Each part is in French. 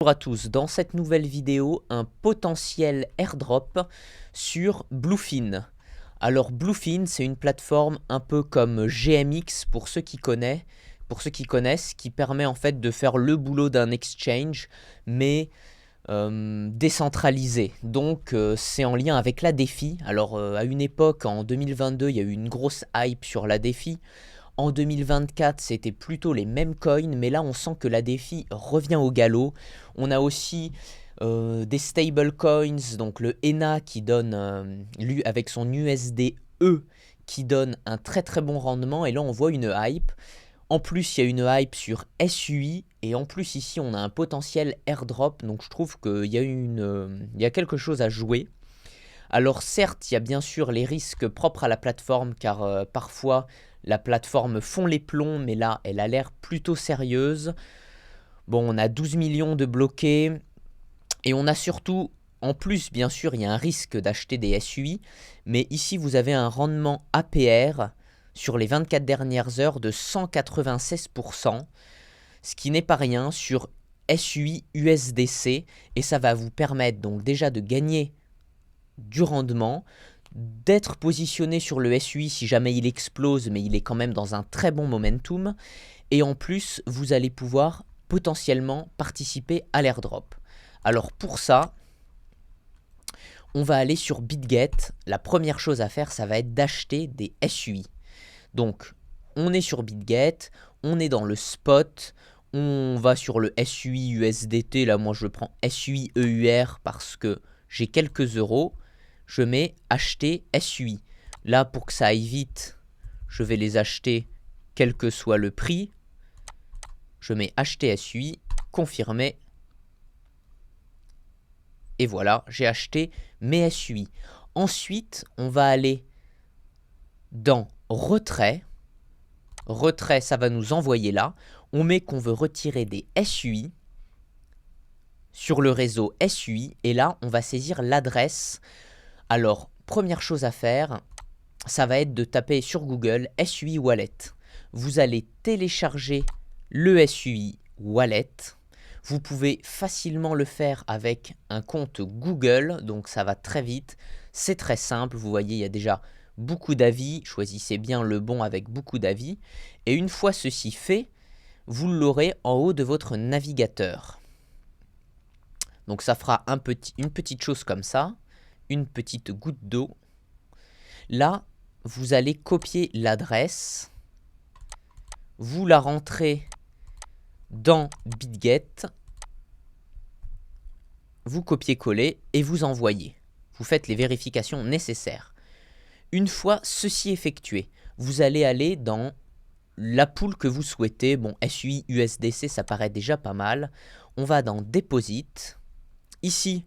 Bonjour à tous, dans cette nouvelle vidéo, un potentiel airdrop sur Bluefin. Alors Bluefin, c'est une plateforme un peu comme GMX pour ceux qui connaissent, qui permet en fait de faire le boulot d'un exchange, mais décentralisé. Donc c'est en lien avec la DeFi. Alors à une époque, en 2022, il y a eu une grosse hype sur la DeFi. En 2024, c'était plutôt les mêmes coins, mais là on sent que la DeFi revient au galop. On a aussi des stablecoins, donc le ENA qui donne, avec son USDE, qui donne un très très bon rendement, et là on voit une hype. En plus, il y a une hype sur SUI, et en plus ici on a un potentiel airdrop, donc je trouve qu'il y a il y a quelque chose à jouer. Alors certes, il y a bien sûr les risques propres à la plateforme, car parfois la plateforme fond les plombs, mais là elle a l'air plutôt sérieuse. Bon, on a 12 millions de bloqués, et on a surtout, en plus bien sûr, il y a un risque d'acheter des SUI, mais ici vous avez un rendement APR sur les 24 dernières heures de 196%, ce qui n'est pas rien sur SUI USDC, et ça va vous permettre donc déjà de gagner du rendement, d'être positionné sur le SUI si jamais il explose, mais il est quand même dans un très bon momentum, et en plus vous allez pouvoir potentiellement participer à l'airdrop. Alors pour ça, on va aller sur BitGet. La première chose à faire, ça va être d'acheter des SUI. Donc on est sur BitGet, on est dans le spot, on va sur le SUI USDT, là moi je prends SUI EUR parce que j'ai quelques euros. Je mets acheter SUI. Là, pour que ça aille vite, je vais les acheter quel que soit le prix. Je mets acheter SUI, confirmer. Et voilà, j'ai acheté mes SUI. Ensuite, on va aller dans retrait. Retrait, ça va nous envoyer là. On met qu'on veut retirer des SUI sur le réseau SUI. Et là, on va saisir l'adresse. Alors, première chose à faire, ça va être de taper sur Google SUI Wallet. Vous allez télécharger le SUI Wallet. Vous pouvez facilement le faire avec un compte Google, donc ça va très vite. C'est très simple, vous voyez, il y a déjà beaucoup d'avis. Choisissez bien le bon avec beaucoup d'avis. Et une fois ceci fait, vous l'aurez en haut de votre navigateur. Donc ça fera une petite chose comme ça, une petite goutte d'eau. Là, vous allez copier l'adresse, vous la rentrez dans BitGet, vous copiez-coller et vous envoyez. Vous faites les vérifications nécessaires. Une fois ceci effectué, vous allez aller dans la pool que vous souhaitez. Bon, SUI USDC, ça paraît déjà pas mal. On va dans Deposit. Ici,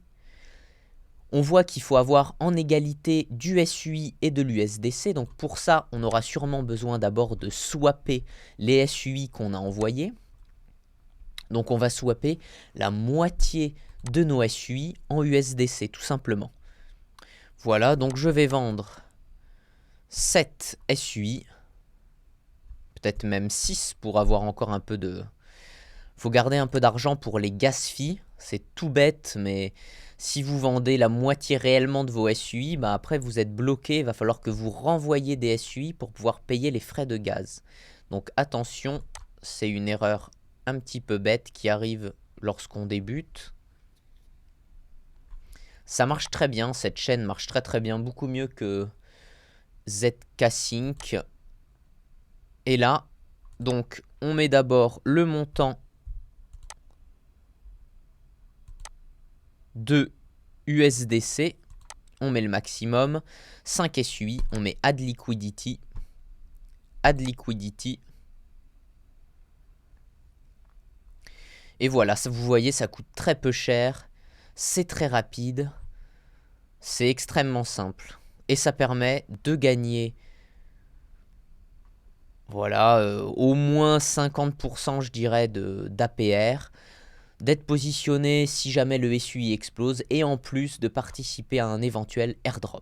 on voit qu'il faut avoir en égalité du SUI et de l'USDC. Donc pour ça, on aura sûrement besoin d'abord de swapper les SUI qu'on a envoyés. Donc on va swapper la moitié de nos SUI en USDC, tout simplement. Voilà, donc je vais vendre 7 SUI. Peut-être même 6 pour avoir encore un peu de... Faut garder un peu d'argent pour les gas fees. C'est tout bête, mais... Si vous vendez la moitié réellement de vos SUI, bah après vous êtes bloqué, il va falloir que vous renvoyiez des SUI pour pouvoir payer les frais de gaz. Donc attention, c'est une erreur un petit peu bête qui arrive lorsqu'on débute. Ça marche très bien, cette chaîne marche très très bien, beaucoup mieux que ZK Sync. Et là, donc on met d'abord le montant de USDC, on met le maximum, 5 SUI, on met add liquidity, et voilà, ça, vous voyez, ça coûte très peu cher, c'est très rapide, c'est extrêmement simple, et ça permet de gagner, voilà, au moins 50% je dirais d'APR, d'être positionné si jamais le SUI explose, et en plus de participer à un éventuel airdrop.